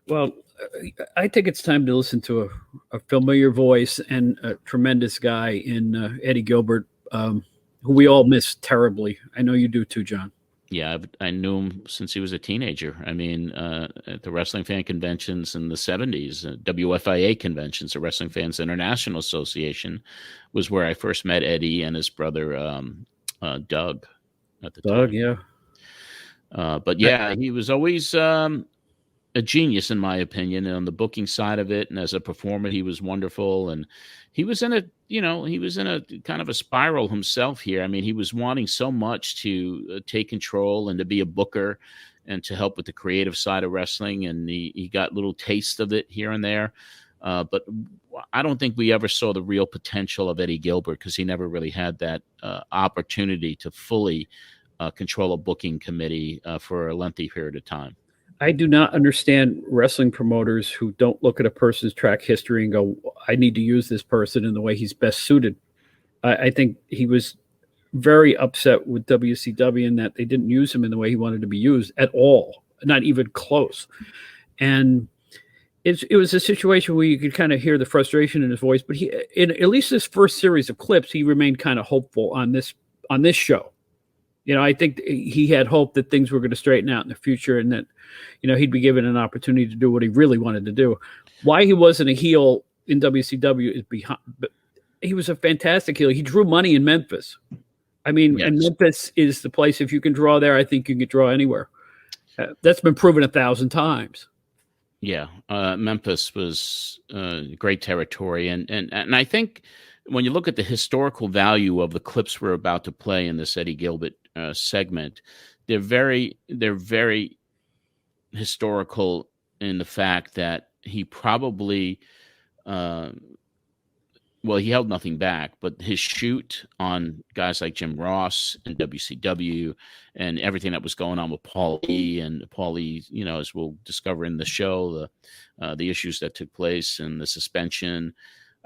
Well, I think it's time to listen to a familiar voice and a tremendous guy in Eddie Gilbert, who we all miss terribly. I know you do too, John. Yeah, I knew him since he was a teenager. I mean, at the wrestling fan conventions in the 70s, WFIA conventions, the Wrestling Fans International Association, was where I first met Eddie and his brother Doug at the Doug, time. yeah. But yeah, he was always a genius in my opinion on the booking side of it, and as a performer he was wonderful. And he was in a kind of a spiral himself here. I mean, he was wanting so much to take control and to be a booker and to help with the creative side of wrestling, and he got little tastes of it here and there, but I don't think we ever saw the real potential of Eddie Gilbert because he never really had that opportunity to fully control a booking committee for a lengthy period of time. I do not understand wrestling promoters who don't look at a person's track history and go, I need to use this person in the way he's best suited. I think he was very upset with WCW in that they didn't use him in the way he wanted to be used at all, not even close. And it was a situation where you could kind of hear the frustration in his voice, but he, in at least this first series of clips, he remained kind of hopeful on this show. You know, I think he had hope that things were going to straighten out in the future and that, you know, he'd be given an opportunity to do what he really wanted to do. Why he wasn't a heel in WCW is behind, but he was a fantastic heel. He drew money in Memphis. I mean, yes. And Memphis is the place, if you can draw there, I think you can draw anywhere. That's been proven 1,000 times. Yeah, Memphis was great territory. And I think when you look at the historical value of the clips we're about to play in this Eddie Gilbert segment, they're very historical in the fact that he probably, he held nothing back, but his shoot on guys like Jim Ross and WCW and everything that was going on with Paulie and Paulie, you know, as we'll discover in the show, the issues that took place and the suspension.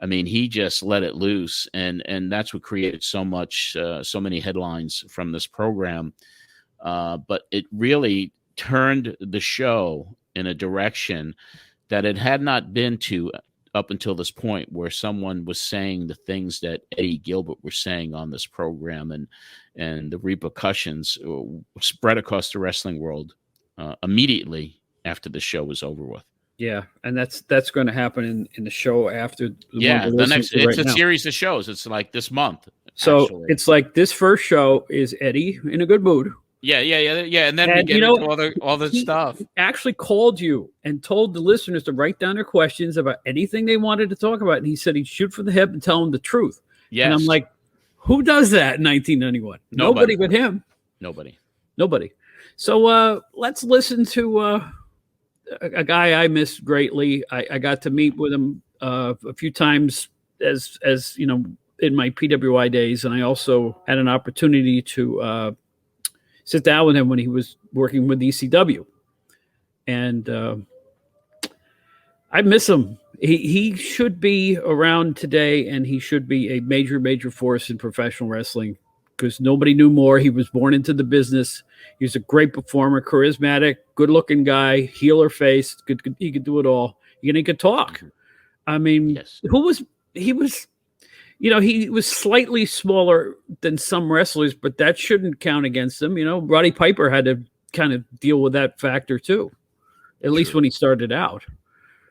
I mean, he just let it loose, and that's what created so many headlines from this program. But it really turned the show in a direction that it had not been to up until this point, where someone was saying the things that Eddie Gilbert was saying on this program, and the repercussions spread across the wrestling world immediately after the show was over with. Yeah, and that's going to happen in the show after. The next, it's a series of shows. It's like this month. So actually, it's like this first show is Eddie in a good mood. Yeah, and then we get into all the stuff. He actually called you and told the listeners to write down their questions about anything they wanted to talk about, and he said he'd shoot for the hip and tell them the truth. Yes. And I'm like, who does that in 1991? Nobody but him. Nobody. So let's listen to a guy I miss greatly. I got to meet with him a few times as you know, in my PWI days, and I also had an opportunity to sit down with him when he was working with ECW, and I miss him. He should be around today, and he should be a major force in professional wrestling because nobody knew more. He was born into the business. He was a great performer, charismatic, good-looking guy, heel or face. He could do it all. And he could talk. I mean, yes. He was, you know, he was slightly smaller than some wrestlers, but that shouldn't count against him. You know, Roddy Piper had to kind of deal with that factor too, at least when he started out.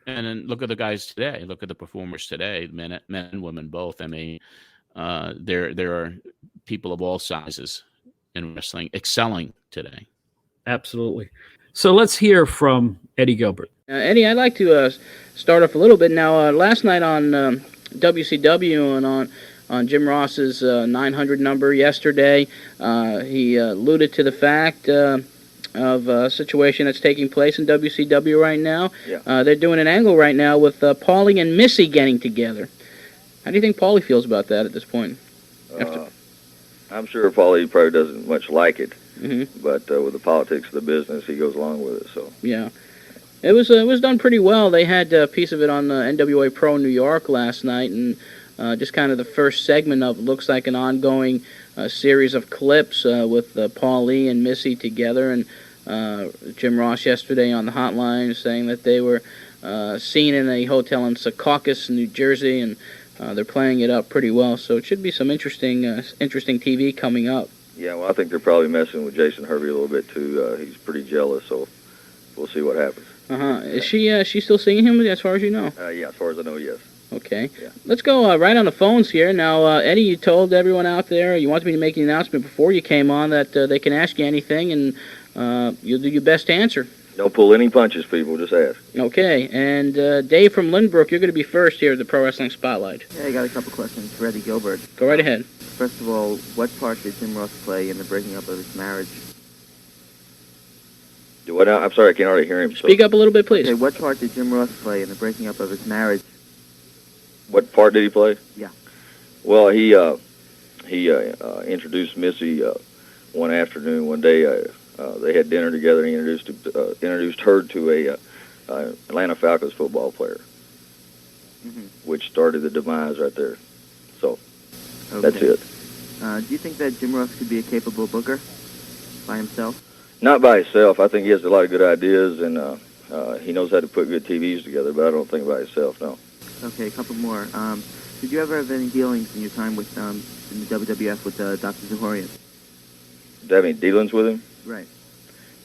And then look at the guys today. Look at the performers today, men and women both. I mean, there are people of all sizes in wrestling excelling today. Absolutely. So let's hear from Eddie Gilbert. Eddie, I'd like to start off a little bit now. Last night on WCW and on Jim Ross's 900 number yesterday, he alluded to the fact of a situation that's taking place in WCW right now. Yeah. They're doing an angle right now with Paulie and Missy getting together. How do you think Paulie feels about that at this point? I'm sure Paulie probably doesn't much like it, mm-hmm. but with the politics of the business, he goes along with it. So yeah, it was done pretty well. They had a piece of it on NWA Pro New York last night, and just kind of the first segment of it looks like an ongoing series of clips with Paulie and Missy together, and Jim Ross yesterday on the hotline, saying that they were seen in a hotel in Secaucus, New Jersey, and they're playing it up pretty well. So it should be some interesting TV coming up. Yeah, well, I think they're probably messing with Jason Hervey a little bit too. He's pretty jealous, so we'll see what happens. Is she still seeing him, as far as you know? Yeah, as far as I know, yes. Okay. Yeah. Let's go right on the phones here. Now, Eddie, you told everyone out there, you wanted me to make an announcement before you came on that they can ask you anything, and you'll do your best to answer. Don't pull any punches, people. Just ask. Okay. And Dave from Lynbrook, you're going to be first here at the Pro Wrestling Spotlight. Yeah, I got a couple questions for Eddie Gilbert. Go right ahead. First of all, what part did Jim Ross play in the breaking up of his marriage? Do what now? I'm sorry, I can't hardly hear him. Speak up a little bit, please. Okay, what part did Jim Ross play in the breaking up of his marriage? What part did he play? Yeah. Well, he introduced Missy one afternoon. One day they had dinner together, and he introduced her to a Atlanta Falcons football player, which started the demise right there. So that's it. Do you think that Jim Ross could be a capable booker by himself? Not by himself. I think he has a lot of good ideas, and he knows how to put good TVs together, but I don't think by himself, no. Okay, a couple more. Did you ever have any dealings in your time with in the WWF with Dr. Zahorian? Did I have any dealings with him? Right.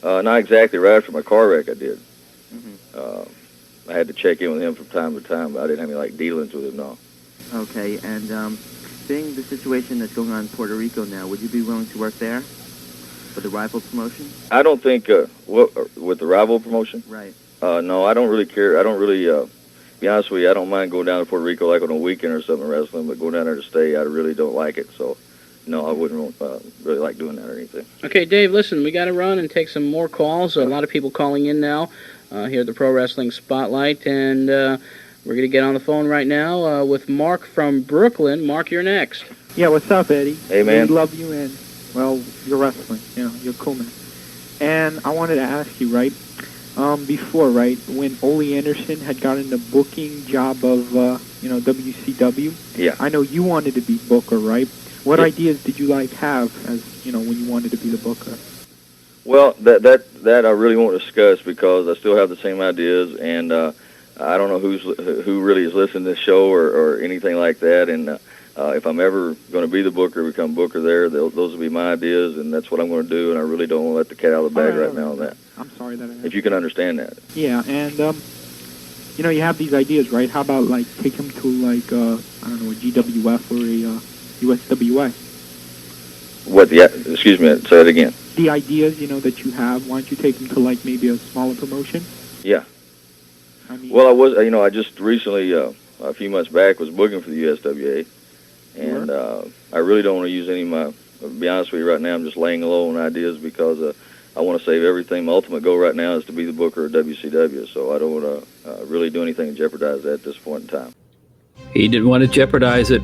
Not exactly. Right after my car wreck, I did. I had to check in with him from time to time, but I didn't have any dealings with him, no. Okay, and being the situation that's going on in Puerto Rico now, would you be willing to work there for the rival promotion? I don't think with the rival promotion. Right. No, I don't really care. I don't really. Be honest with you, I don't mind going down to Puerto Rico like on a weekend or something wrestling, but going down there to stay, I really don't like it. So, no, I wouldn't really like doing that or anything. Okay, Dave, listen, we got to run and take some more calls. A lot of people calling in now here at the Pro Wrestling Spotlight, and we're going to get on the phone right now with Mark from Brooklyn. Mark, you're next. Yeah, what's up, Eddie? Hey, man. We love you, and, well, you're wrestling. You're cool, man. And I wanted to ask you, right, before, right, when Ole Anderson had gotten the booking job of, WCW. Yeah. I know you wanted to be booker, right? What ideas did you, have as, when you wanted to be the booker? Well, that I really won't discuss because I still have the same ideas, and I don't know who really is listening to this show or anything like that, and if I'm ever going to be the booker, become booker there, those will be my ideas, and that's what I'm going to do, and I really don't want to let the cat out of the bag right now on that. I'm sorry that I... If you can understand that. Yeah, and, you have these ideas, right? How about, take him to, I don't know, a GWF or a USWA? What, excuse me, say it again. The ideas, that you have, why don't you take him to, maybe a smaller promotion? Yeah. I mean, well, I was, I just recently, a few months back, was booking for the USWA, and I really don't want to use any of my, to be honest with you right now, I'm just laying low on ideas because I want to save everything. My ultimate goal right now is to be the booker of WCW, so I don't want to really do anything to jeopardize that at this point in time. He didn't want to jeopardize it.